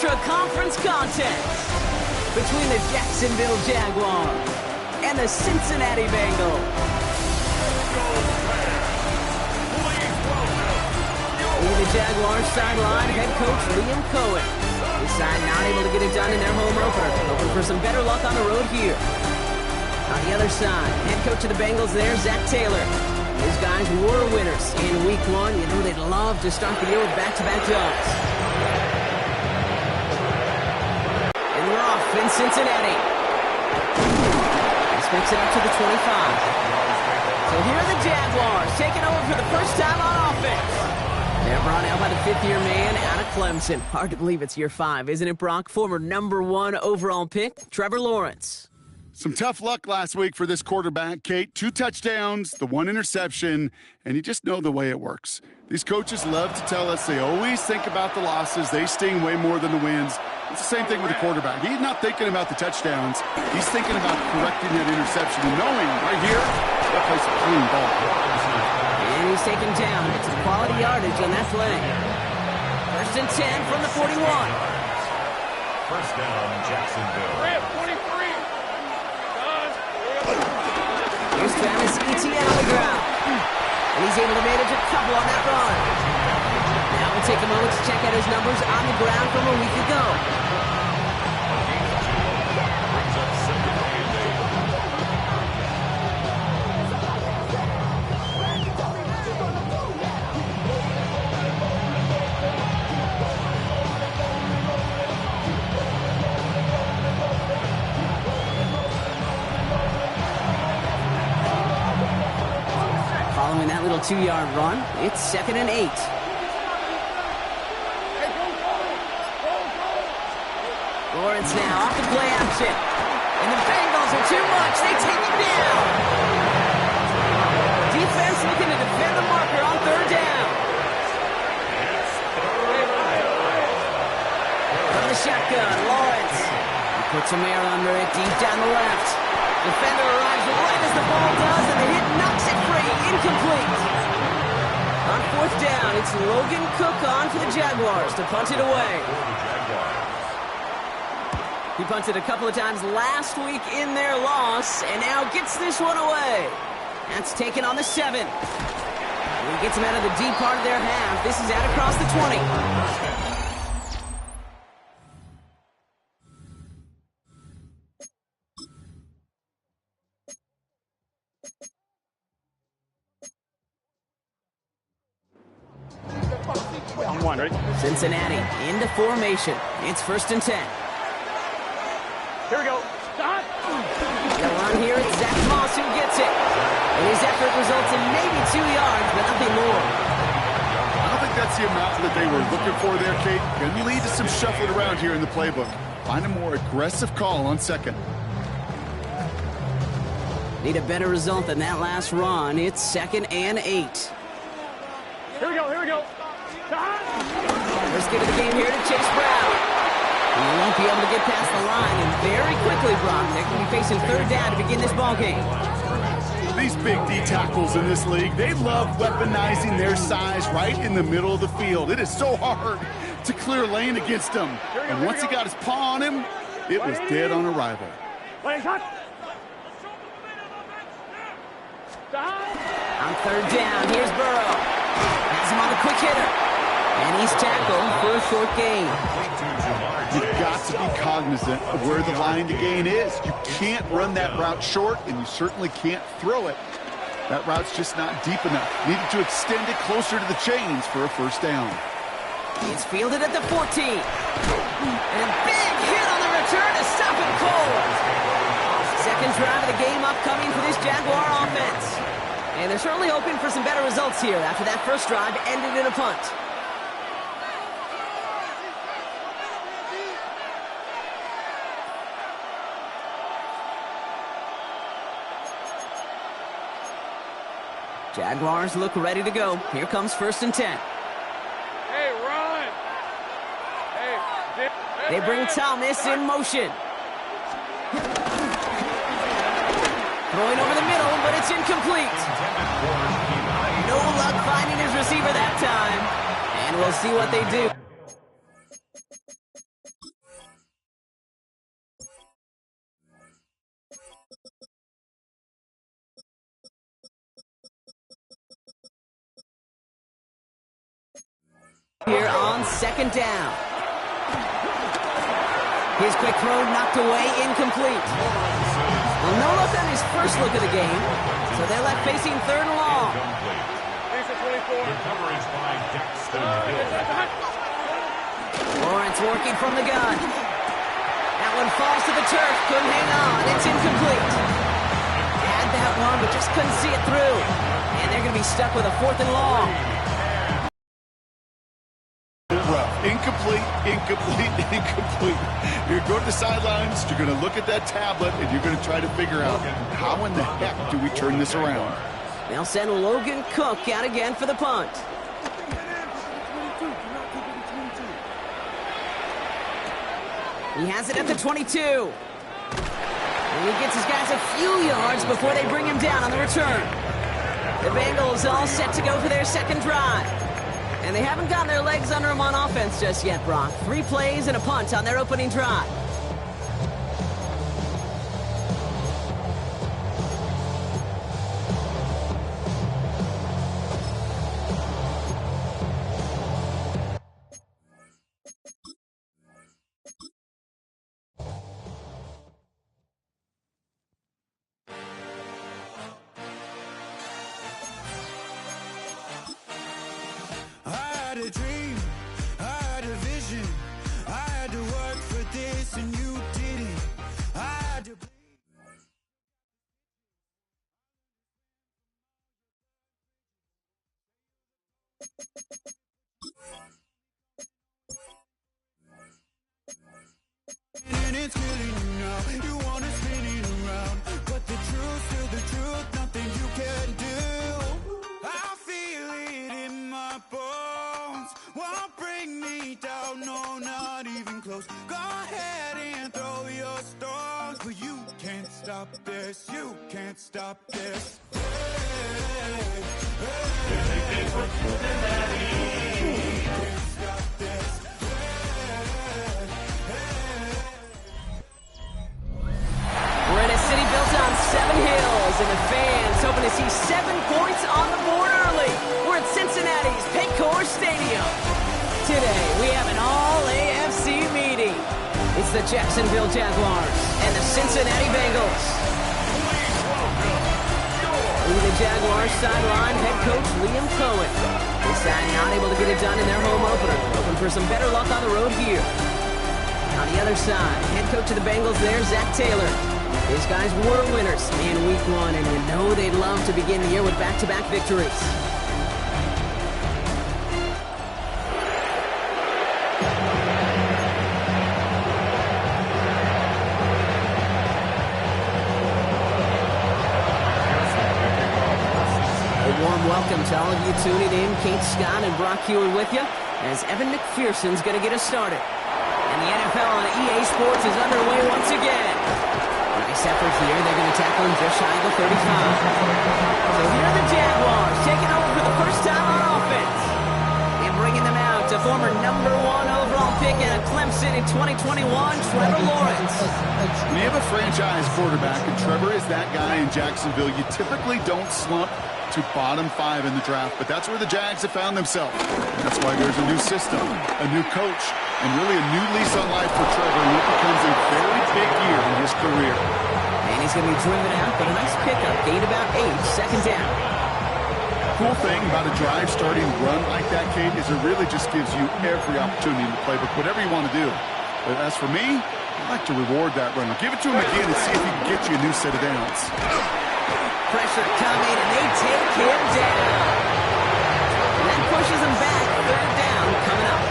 intra-conference contest between the Jacksonville Jaguars and the Cincinnati Bengals. Leading the Jaguars sideline, head coach Liam Cohen. His side not able to get it done in their home opener, hoping for some better luck on the road here. On the other side, head coach of the Bengals there, Zach Taylor. These guys were winners in Week 1. You know they'd love to start the year with back-to-back dubs. And we're off in Cincinnati. This makes it up to the 25. So here are the Jaguars taking over for the first time on offense. They're brought out by the fifth-year man out of Clemson. Hard to believe it's year 5, isn't it, Brock? Former #1 overall pick, Trevor Lawrence. Some tough luck last week for this quarterback, Kate. 2 touchdowns, the 1 interception, and you just know the way it works. These coaches love to tell us they always think about the losses. They sting way more than the wins. It's the same thing with the quarterback. He's not thinking about the touchdowns. He's thinking about correcting that interception and knowing right here that plays a clean ball. And he's taken down. It's a quality yardage on that play. 1st and 10 from the 41. First down, Jacksonville. 23. Here's Travis Etienne on the ground. And he's able to manage a couple on that run. Now we'll take a moment to check out his numbers on the ground from a week ago. Following that little 2-yard run, it's 2nd and 8. Lawrence now off the play action. And the Bengals are too much. They take it down. Defense looking to defend the marker on 3rd down. From the shotgun, Lawrence. He puts some air under it deep down the left. Defender arrives right as the ball does, and the hit knocks it free. Incomplete. On 4th down, it's Logan Cook on for the Jaguars to punt it away. He punted a couple of times last week in their loss, and now gets this one away. That's taken on the 7. He gets him out of the deep part of their half. This is out across the 20. On 1, ready? Cincinnati into formation. It's 1st and 10. Here we go. Stop. The run here, it's Zach Moss who gets it. And his effort results in maybe 2 yards, but nothing more. I don't think that's the amount that they were looking for there, Kate. Can lead to some shuffling around here in the playbook. Find a more aggressive call on 2nd. Need a better result than that last run. It's 2nd and 8. Here we go. Here we go. Stop. Let's get to the game here to Chase Brown. He won't be able to get past the line, and very quickly, Brock, they're going to be facing 3rd down to begin this ball game. These big D tackles in this league, they love weaponizing their size right in the middle of the field. It is so hard to clear lane against them. And once he got his paw on him, it was dead on arrival. Stop. On 3rd down, here's Burrow. Has him on the quick hitter. And he's tackled for a short gain. You've got to be cognizant of where the line to gain is. You can't run that route short, and you certainly can't throw it. That route's just not deep enough. Needed to extend it closer to the chains for a 1st down. It's fielded at the 14. And a big hit on the return to stop him cold. 2nd drive of the game upcoming for this Jaguar offense. And they're certainly hoping for some better results here after that 1st drive ended in a punt. Jaguars look ready to go. Here comes 1st and 10. Hey, run. Hey, They bring Thomas in motion. Throwing over the middle, but it's incomplete. No luck finding his receiver that time. And we'll see what they do. here on second down. His quick throw knocked away, incomplete. Well, no look on his first look of the game, so they're left facing third and long. The coverage by Jackson Hill. Lawrence working from the gun. That one falls to the turf, couldn't hang on, it's incomplete. Had that one, but just couldn't see it through. And they're going to be stuck with a fourth and long. Rough. Incomplete, incomplete, incomplete. You're going to go to the sidelines, you're going to look at that tablet, and you're going to try to figure out how in the heck do we turn this around. They'll send Logan Cook out again for the punt. He has it at the 22. And he gets his guys a few yards before they bring him down on the return. The Bengals all set to go for their second drive. And they haven't gotten their legs under them on offense just yet, Brock. 3 plays and a punt on their opening drive. I had a dream, I had a vision, I had to work for this and you didn't. I had to and it's killing you now. You wanna spin it around, but the truth's still the truth, nothing you can do. I feel it in my bones, won't bring me down, no, not even close. Go ahead and throw your stones, but you can't stop this, you can't stop this. We're in a city built on 7 hills, and the fans hoping to see 7 points on the board early. We're at Cincinnati's Paycor Stadium. Today, we have an all-AFC meeting. It's the Jacksonville Jaguars and the Cincinnati Bengals. Leading the Jaguars sideline, head coach Liam Cohen. This side not able to get it done in their home opener. Hoping for some better luck on the road here. On the other side, head coach of the Bengals there, Zach Taylor. These guys were winners in Week 1, and you know they'd love to begin the year with back-to-back victories. A warm welcome to all of you tuning in. Kate Scott and Brock Hewitt with you, as Evan McPherson's going to get us started. And the NFL on EA Sports is underway once again. Nice effort here. They're going to tackle him just shy of the 35. So here are the Jaguars taking over for the first time on offense. And bringing them out to former #1 overall pick at Clemson in 2021, Trevor Lawrence. When you have a franchise quarterback, and Trevor is that guy in Jacksonville, you typically don't slump to bottom 5 in the draft, but that's where the Jags have found themselves. That's why there's a new system, a new coach, and really a new lease on life for Trevor, and it becomes a very big year in his career. And he's going to be driven out, but a nice pickup. Gain about 8, second down. Cool thing about a drive starting run like that, Kate, is it really just gives you every opportunity in the playbook, whatever you want to do. But as for me, I like to reward that runner. Give it to him again and see if he can get you a new set of downs. Pressure coming, and they take him down. And that pushes him back. Third down coming up.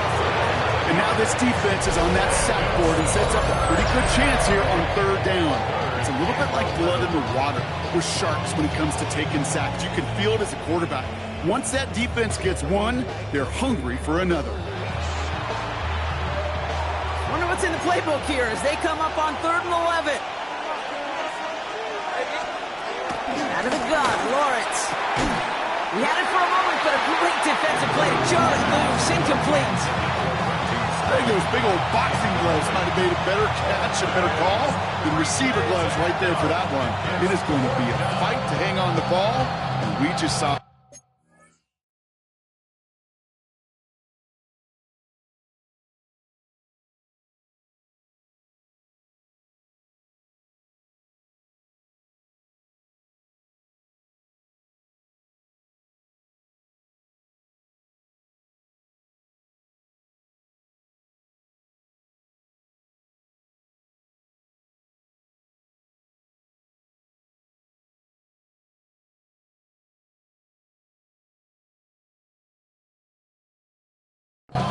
And now this defense is on that sack board and sets up a pretty good chance here on third down. It's a little bit like blood in the water with Sharks when it comes to taking sacks. You can feel it as a quarterback. Once that defense gets one, they're hungry for another. Wonder what's in the playbook here as they come up on 3rd and 11. Out of the gun, Lawrence. He had it for a moment, but a great defensive play to Jordan Lewis, incomplete. I think those big old boxing gloves might have made a better catch, a better call than receiver gloves right there for that one. It is going to be a fight to hang on the ball, and we just saw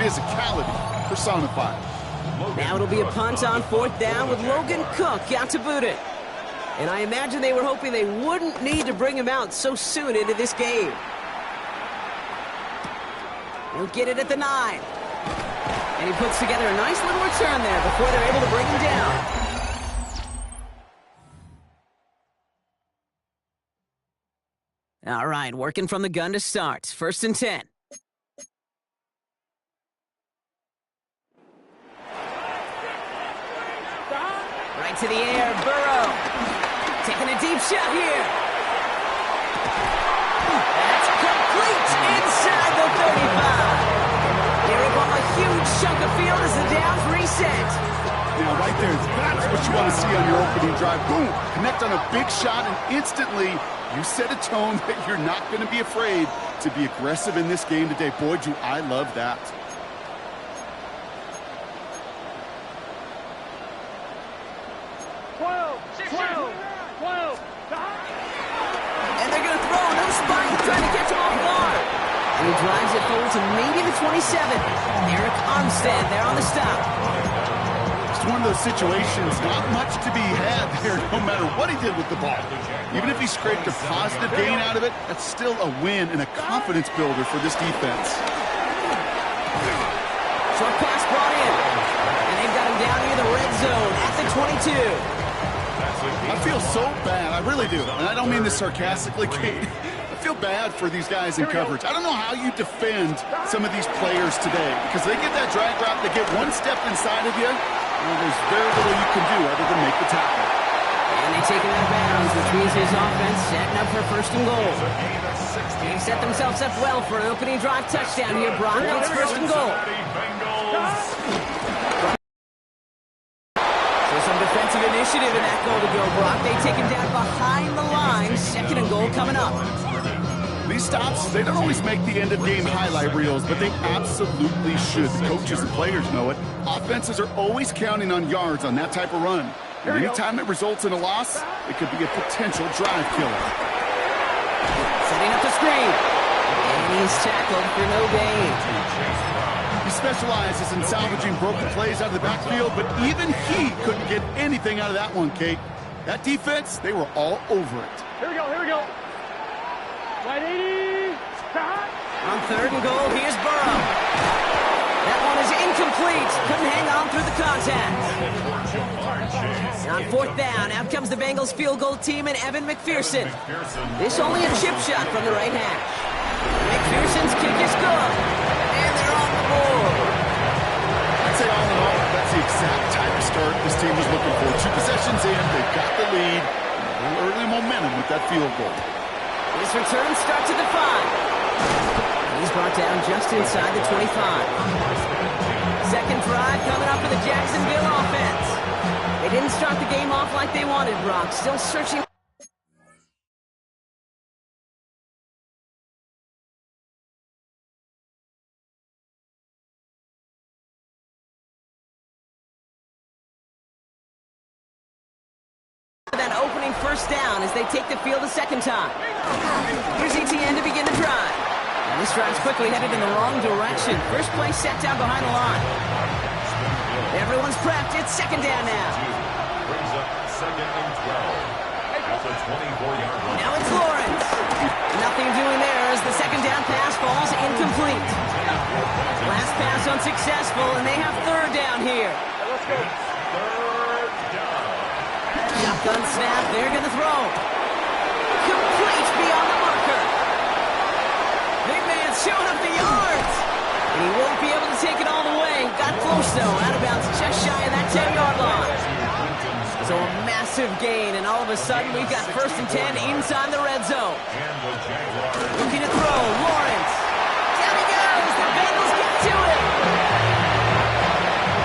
physicality personified. Now it'll be a punt on 4th down with Logan Cook out to boot it. And I imagine they were hoping they wouldn't need to bring him out so soon into this game. He'll get it at the 9. And he puts together a nice little return there before they're able to bring him down. All right, working from the gun to start. 1st and 10. Right to the air, Burrow. Taking a deep shot here. That's complete inside the 35. Here up a huge chunk of field as the downs reset. Now, right there, that's what you want to see on your opening drive. Boom! Connect on a big shot, and instantly you set a tone that you're not going to be afraid to be aggressive in this game today. Boy, do I love that. And they're going to throw. No spike, trying to catch him off guard. And he drives it forward to maybe the 27. Eric Armstead there on the stop. It's one of those situations, not much to be had there, no matter what he did with the ball. Even if he scraped a positive gain out of it, that's still a win and a confidence builder for this defense. Short pass brought in. And they've got him down near the red zone at the 22. I feel so bad, I really do. And I don't mean this sarcastically, Kate. I feel bad for these guys in coverage. I don't know how you defend some of these players today, because they get that drag route, they get one step inside of you, and there's very little you can do other than make the tackle. And they take him out of bounds, which means his offense setting up for 1st and goal. They set themselves up well for an opening drive touchdown here, Brock. It's 1st and goal. So some defensive initiative in that goal to go, Brock. They take him down behind the line. 2nd and goal coming up. These stops, they don't always make the end-of-game highlight reels, but they absolutely should. The coaches and players know it. Offenses are always counting on yards on that type of run. And anytime it results in a loss, it could be a potential drive killer. Setting up the screen. And he's tackled for no gain. He specializes in salvaging broken plays out of the backfield, but even he couldn't get anything out of that one, Kate. That defense, they were all over it. Here we go, here we go. 180. On 3rd and goal, here's Burrow. That one is incomplete. Couldn't hang on through the contact. On 4th down, out comes the Bengals field goal team and Evan McPherson. This only a chip shot from the right hash. McPherson's kick is good. And they're on the board. I'd say all in all, that's the exact type of start this team was looking for. 2 possessions in, they've got the lead. A little early momentum with that field goal. This return starts at the 5. He's brought down just inside the 25. 2nd drive coming up for the Jacksonville offense. They didn't start the game off like they wanted, Brock. Still searching. That opening 1st down as they take the field a 2nd time. Here's ETN to begin the drive. And this drive's quickly headed in the wrong direction. First play set down behind the line. Everyone's prepped. It's 2nd down now. Brings up 2nd and 12. At the 24-yard line. Now it's Lawrence. Nothing doing there as the 2nd down pass falls incomplete. Last pass unsuccessful, and they have 3rd down here. Let's go. 3rd down. Shotgun snap. They're going to throw. Complete beyond the marker. Big man's showing up the yards. And he won't be able to take it all the way. Got close, though. Out of bounds just shy of that 10-yard line. So a massive gain, and all of a sudden we've got 1st and 10 inside the red zone. Looking to throw. Lawrence. Down he goes. The Bengals get to it.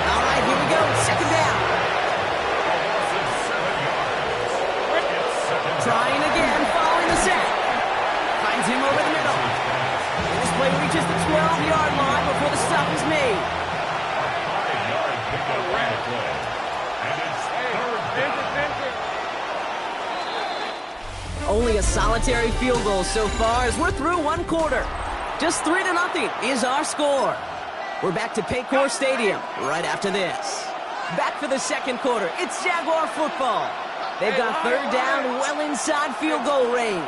All right, here we go. 2nd down. Trying again, following the set. Finds him over the middle. And this play reaches the 12-yard line before the stop is made. 5-yard pickup on the play. And it's 3rd down. Only a solitary field goal so far as we're through 1 quarter. Just 3-0 is our score. We're back to Paycor Stadium right after this. Back for the second quarter. It's Jaguar football. They've got third down well inside field goal range.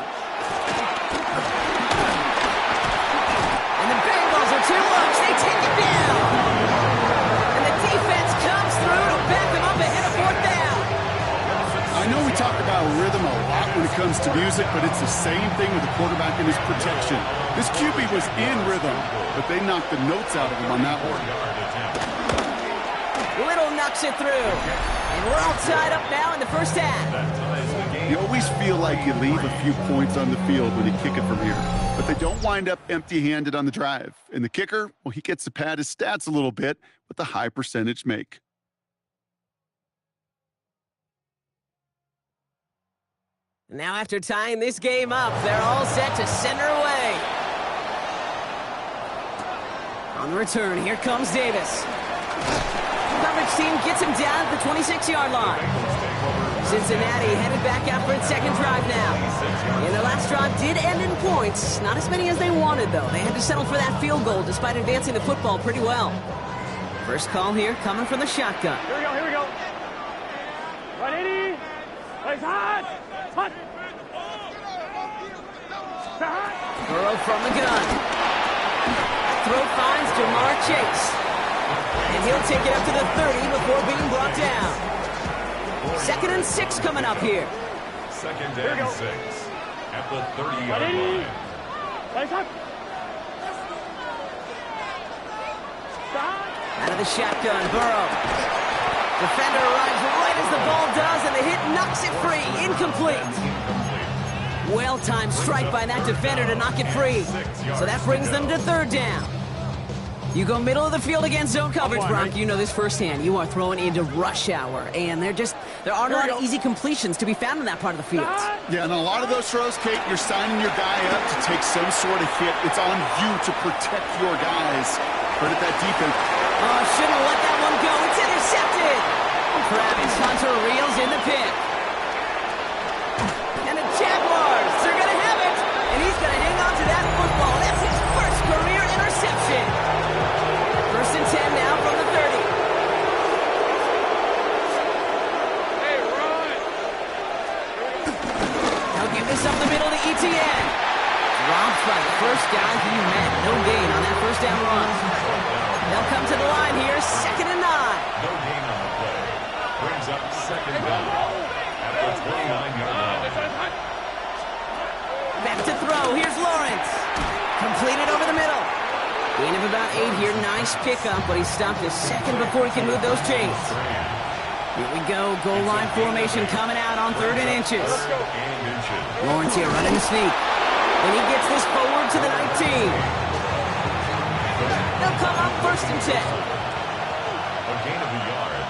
And the Bengals are too much. They take it down. And the defense comes through to back them up ahead of fourth down. I know we talk about rhythm a lot when it comes to music, but it's the same thing with the quarterback and his protection. This QB was in rhythm, but they knocked the notes out of him on that one. Little knocks it through. And we're all tied up now in the first half. You always feel like you leave a few points on the field when you kick it from here, but they don't wind up empty-handed on the drive. And the kicker, well, he gets to pad his stats a little bit with a high percentage make. Now after tying this game up, they're all set to send her away. On the return, here comes Davis. Coverage team gets him down at the 26-yard line. Cincinnati headed back out for its second drive now. And their last drive did end in points. Not as many as they wanted, though. They had to settle for that field goal despite advancing the football pretty well. First call here coming from the shotgun. Here we go, here we go. 180. Place hot. Hot. Burrow from the gun. Throw finds Jamar Chase. And he'll take it up to the 30 before being brought down. 2nd and 6 coming up here. 2nd and 6 at the 30-yard line. Place hot. Out of the shotgun, Burrow. Defender arrives right as the ball does, and the hit knocks it free. Incomplete. Well-timed strike by that defender to knock it free. So that brings them to third down. You go middle of the field against zone coverage, Bronk. You know this firsthand. You are throwing into rush hour, and there aren't a lot of easy completions to be found in that part of the field. Yeah, and a lot of those throws, Kate, you're signing your guy up to take some sort of hit. It's on you to protect your guys. Credit that defense. Oh, shouldn't have let that one go. It's intercepted. Travis Hunter reels in the pick. And the Jaguars are going to have it. And he's going to hang on to that football. That's his first career interception. 1st and 10 now from the 30. Hey, run. They'll give this up the middle to ETN. Dropped by the first guy he met. No gain on that first down run. They'll come to the line here, 2nd and 9. No gain on the play. Brings up 2nd down at the 29-yard line. Back to throw. Here's Lawrence. Completed over the middle. Gain of about 8 here. Nice pickup, but he stopped a second before he can move those chains. Here we go. Goal line formation coming out on 3rd and inches. Lawrence here running the sneak. And he gets this forward to the 19. They'll come up 1st and 10. A gain of a yard.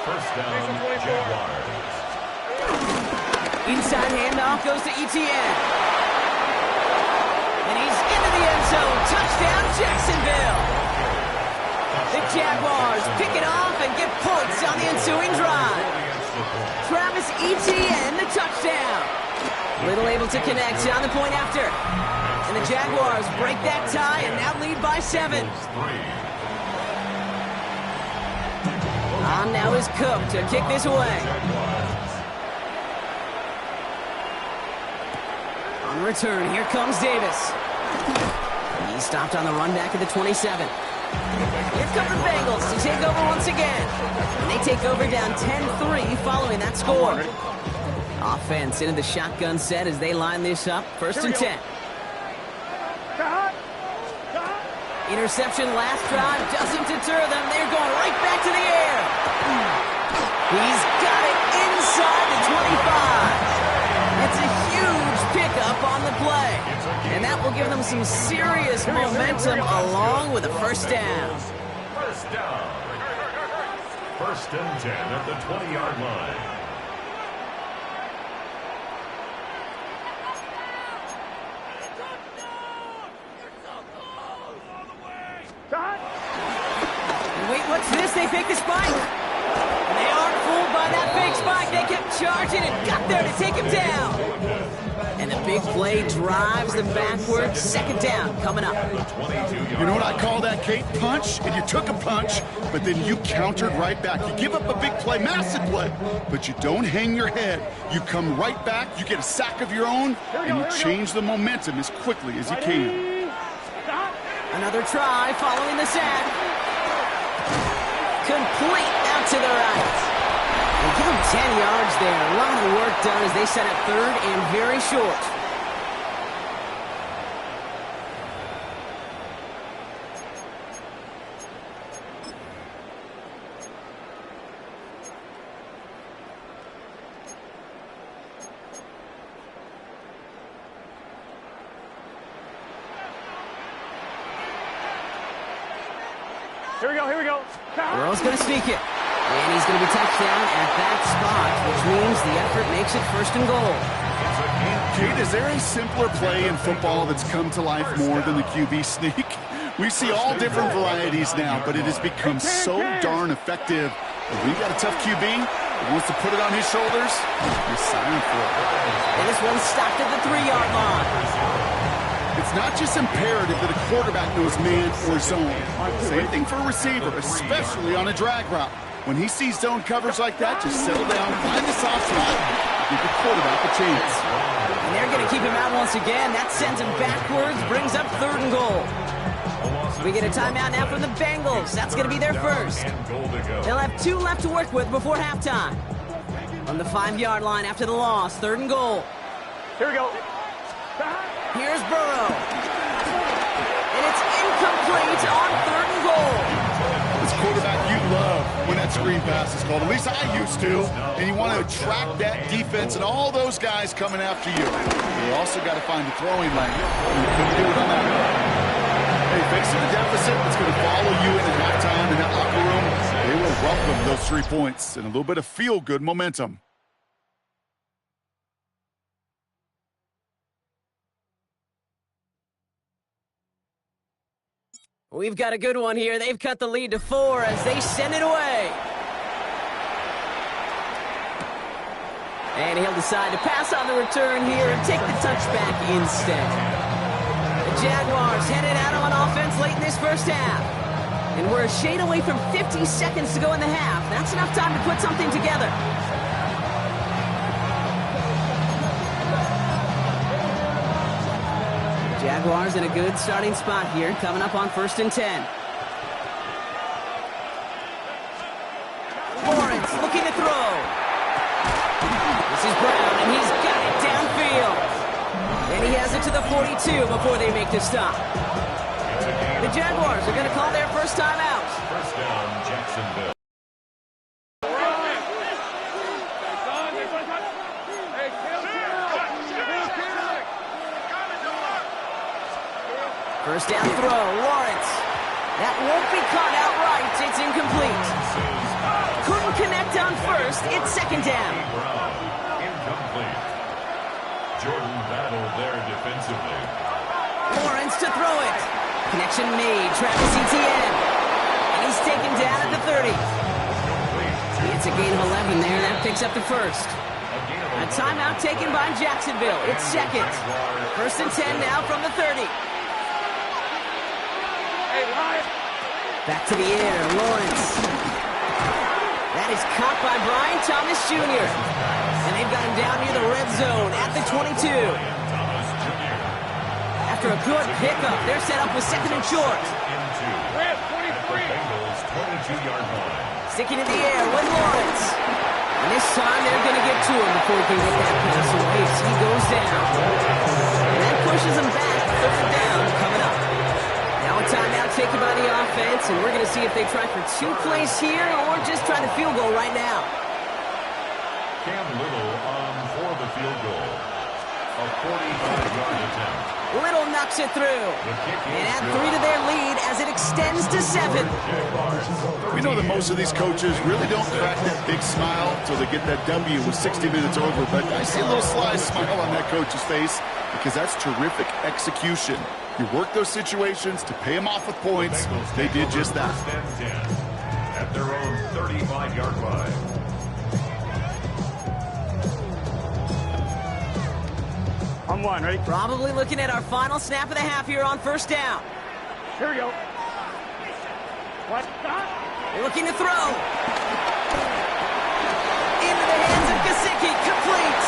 1st down, Jaguars. Inside handoff goes to ETN. And he's into the end zone. Touchdown, Jacksonville. The Jaguars pick it off and get points on the ensuing drive. Travis Etienne, the touchdown. Little able to connect on the point after. And the Jaguars break that tie and now lead by 7. On now is Cook to kick this away. On return, here comes Davis. He stopped on the run back at the 27. Here come the Bengals to take over once again. And they take over down 10-3 following that score. Offense into the shotgun set as they line this up. 1st and 10. Interception last drive doesn't deter them. They're going right back to the air. He's got it inside the 25. It's a huge pickup on the play. And that will give them some serious momentum along with a 1st down. 1st down. 1st and 10 at the 20-yard line. Wait, what's this? They fake the spike. They aren't fooled by that fake spike. They kept charging and got there to take him down. And the big play drives them backwards. Second down coming up. You know what I call that, Kate? Punch, and you took a punch, but then you countered right back. You give up a big play, massive play, but you don't hang your head. You come right back, you get a sack of your own, and you change the momentum as quickly as you can. Another try following the sack. Complete out to the right. They give him 10 yards there. A lot of work done as they set up third and very short. Here we go. Burrow's going to sneak it. And he's going to be touchdown at that spot, which means the effort makes it first and goal. Kate, is there a simpler play in football that's come to life more than the QB sneak? We see all different varieties now, but it has become so darn effective. If we've got a tough QB that wants to put it on his shoulders, he's signing for it. And this one's stopped at the 3-yard line. It's not just imperative that a quarterback knows man or zone. Same thing for a receiver, especially on a drag route. When he sees zone coverage like that, just settle down, find the soft spot, give the quarterback a chance. And they're going to keep him out once again. That sends him backwards, brings up third and goal. We get a timeout now from the Bengals. That's going to be their first. They'll have 2 left to work with before halftime. On the 5-yard line after the loss, third and goal. Here we go. Here's Burrow. And it's incomplete on third and goal. This quarterback you love when that screen pass is called. At least I used to. And you want to attract that defense and all those guys coming after you. You also got to find the throwing lane. You couldn't do it on that one. Hey, facing a deficit that's going to follow you into halftime in that locker room, they will welcome those 3 points and a little bit of feel-good momentum. We've got a good one here. They've cut the lead to 4 as they send it away. And he'll decide to pass on the return here and take the touchback instead. The Jaguars headed out on offense late in this first half. And we're a shade away from 50 seconds to go in the half. That's enough time to put something together. Jaguars in a good starting spot here, coming up on 1st and 10. Lawrence looking to throw. This is Brown, and he's got it downfield. And he has it to the 42 before they make the stop. The Jaguars are going to call their first time out. First down, Jacksonville. First down throw, Lawrence. That won't be caught outright. It's incomplete. Couldn't connect on first. It's second down. Incomplete. Jordan battled there defensively. Lawrence to throw it. Connection made. Travis Etienne. And he's taken down at the 30. It's a gain of 11 there. That picks up the first. A timeout taken by Jacksonville. It's second. 1st and 10 now from the 30. Back to the air, Lawrence. That is caught by Brian Thomas Jr. And they've got him down near the red zone at the 22. After a good pickup, they're set up with second and short. Sticking in the air with Lawrence. And this time they're going to get to him before he can get that pass away. So he goes down. And that pushes him back. Third down coming up. Now a timeout taken by the offense, and we're going to see if they try for 2 plays here or just try the field goal right now. Cam Little on for the field goal. A 45-yard attempt. Little knocks it through. And add 3 to their lead as it extends to 7. We know that most of these coaches really don't crack that big smile until they get that W with 60 minutes over, but I see a little sly smile on that coach's face because that's terrific execution. You work those situations to pay them off with points. They did just that. First and 10 at their own 35-yard line. On one, ready? Probably looking at our final snap of the half here on first down. Here we go. What? They're looking to throw. Into the hands of Gesicki, complete.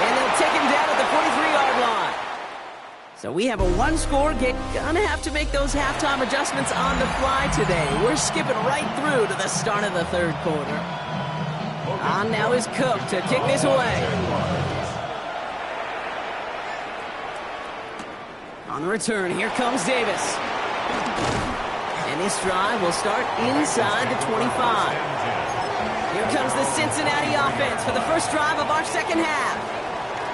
And they'll take him down at the 43-yard line. So we have a one-score game. Gonna have to make those halftime adjustments on the fly today. We're skipping right through to the start of the third quarter. On now is Cook to kick this away. On the return, here comes Davis. And this drive will start inside the 25. Here comes the Cincinnati offense for the first drive of our second half.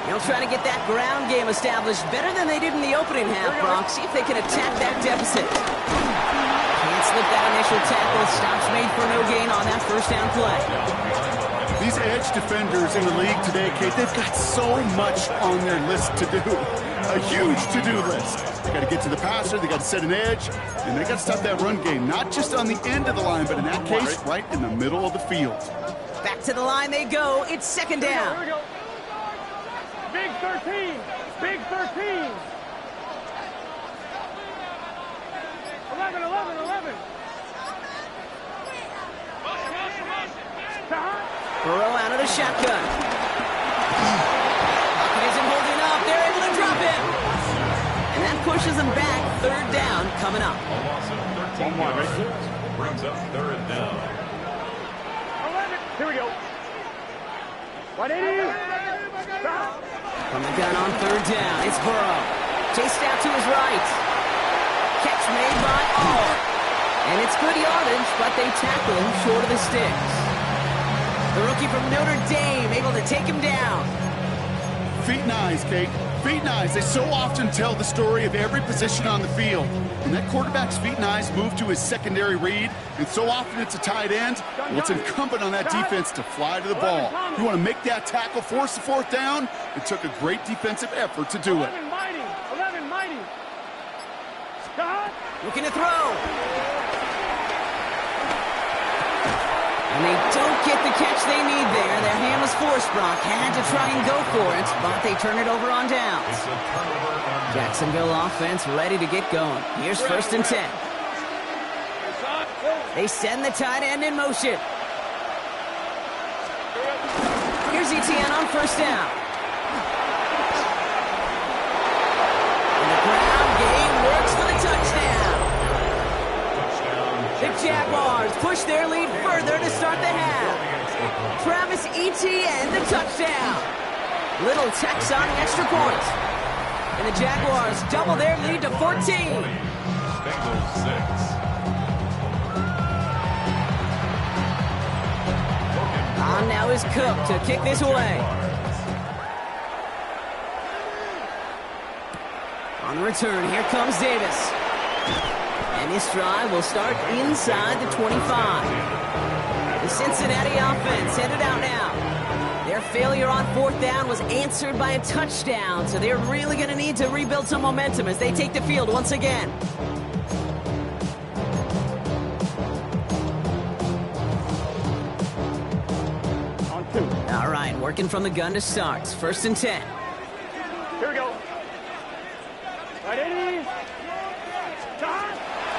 They'll try to get that ground game established better than they did in the opening half, Brock. See if they can attack that deficit. Can't slip that initial tackle. Stops made for no gain on that first down play. These edge defenders in the league today, Kate, they've got so much on their list to do. A huge to-do list. They got to get to the passer, they got to set an edge, and they got to stop that run game. Not just on the end of the line, but in that case, right in the middle of the field. Back to the line they go. It's second down. Here we go. Big 13. Big 13. 11, 11, 11. Burrow out of the shotgun. Pocket isn't holding up. They're able to drop him. And that pushes them back. Third down coming up. A loss of 13 yards brings up third down. 11. Here we go. 180. From the gun on third down, it's Burrow. Chased out to his right. Catch made by All. And it's good yardage, but they tackle him short of the sticks. The rookie from Notre Dame able to take him down. Feet and eyes, Kate. Feet and eyes. They so often tell the story of every position on the field. And that quarterback's feet and eyes move to his secondary read, and so often it's a tight end. Well, it's incumbent on that defense to fly to the ball. You want to make that tackle, force the fourth down? It took a great defensive effort to do it. 11 mighty. 11 mighty. Scott. Looking to throw. And they don't get the catch they need there. Their hand was forced, Brock. Had to try and go for it, but they turn it over on downs. It's a turnover on Jacksonville offense ready to get going. Here's first and 10. They send the tight end in motion. Here's Etienne on first down. And the ground game works for the touchdown. The Jaguars push their lead further to start the half. Travis Etienne, the touchdown. Little tacks on the extra point. And the Jaguars double their lead to 14. Bengals 6. On now is Cook to kick this away. On the return, here comes Davis. And this drive will start inside the 25. The Cincinnati offense headed out now. Their failure on fourth down was answered by a touchdown, so they're really going to need to rebuild some momentum as they take the field once again. On 2. All right, working from the gun to start. First and 10. Here we go. 180. Scott.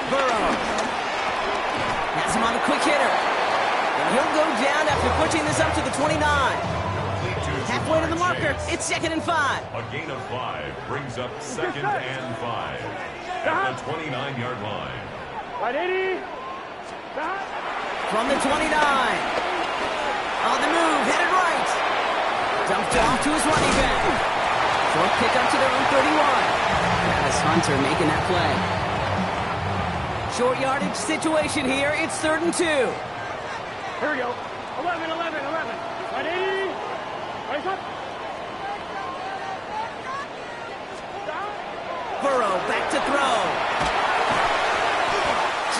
Burrow has him on the quick hitter. And he'll go down after pushing this up to the 29. Halfway to the marker, it's second and 5. A gain of 5 brings up second and 5 at the 29-yard line. 180. Scott. From the 29. On the move, headed right. Dumped off to his running back. Short pick up to their own 31. Travis Hunter making that play. Short yardage situation here. It's third and 2. Here we go. 11, 11, 11. 180. Race up. Burrow back to throw.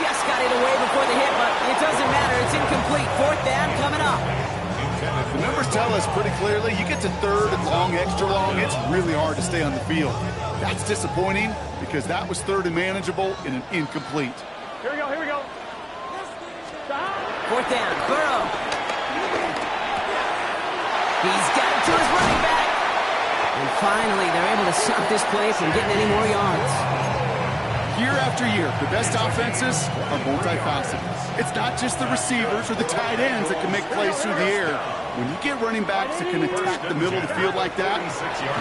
Just got it away before the hit, but it doesn't matter. It's incomplete. Fourth down coming up. The numbers tell us pretty clearly, you get to third and long, extra long, it's really hard to stay on the field. That's disappointing because that was third and manageable in an incomplete. Here we go, here we go. Stop. Fourth down, Burrow. He's got it to his running back. And Finally, they're able to stop this play from getting any more yards. Year after year, the best offenses are multifaceted. It's not just the receivers or the tight ends that can make plays through the air. When you get running backs that can attack the middle of the field like that,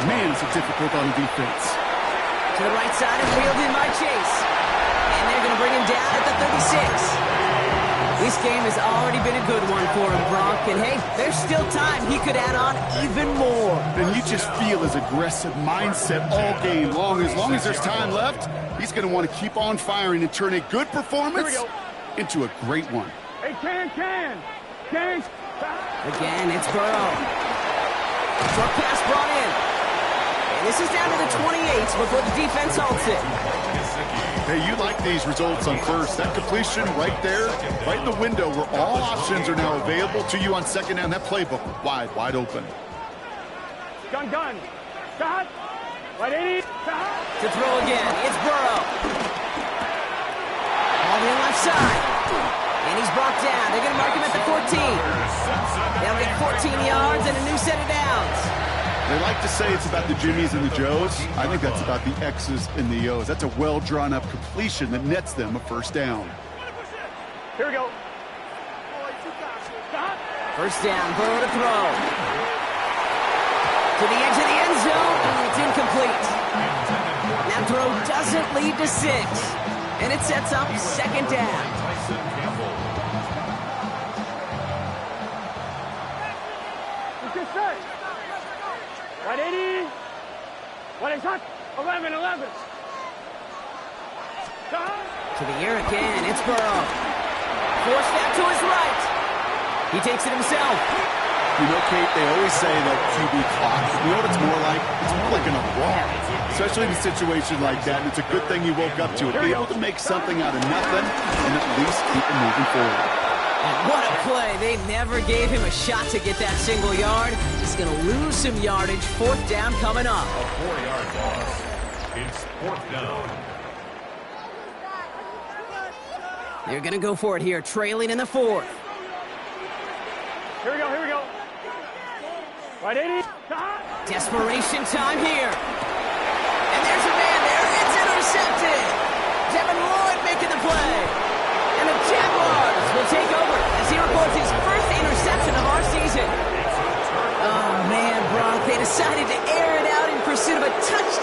man, it's difficult on defense. To the right side and wheeled in by Chase. And they're going to bring him down at the 36. This game has already been a good one for him, Brock. And hey, there's still time. He could add on even more. And you just feel his aggressive mindset all game long. As long as there's time left, he's going to want to keep on firing and turn a good performance into a great one. Hey, Can. Again, it's Burrow. Short pass brought in. And this is down to the 28 before the defense halts it. Hey, you like these results on first. That completion right there, right in the window where all options are now available to you on second down. That playbook wide open. Gun. Stop. Right 80. Stop. To throw again, it's Burrow. All the left side. And he's brought down. They're going to mark him at the 14. They'll get 14 yards and a new set of downs. They like to say it's about the Jimmies and the Joes. I think that's about the X's and the O's. That's a well-drawn-up completion that nets them a first down. Here we go. First down, Burrow to throw. To the edge of the end zone, and it's incomplete. That throw doesn't lead to 6, and it sets up second down. Right 80. What is that? 11. Stop. To the air again, it's Burrow. Forced out to his right. He takes it himself. You know, Kate, they always say that QB clock. You know what it's more like? It's more like an alarm, especially in a situation like that. And it's a good thing you woke up to it. Be able to make something out of nothing and at least keep it moving forward. What a play. They never gave him a shot to get that single yard. Just going to lose some yardage. Fourth down coming up. A 4-yard loss. It's fourth down. They're going to go for it here, trailing in the fourth. Here we go. Right 80. Stop. Desperation time here. And there's a man there. It's intercepted. Devin Lloyd making the play. And the Jaguars will take over as he records his first interception of our season. Oh, man, Brock, they decided to air it out in pursuit of a touchdown.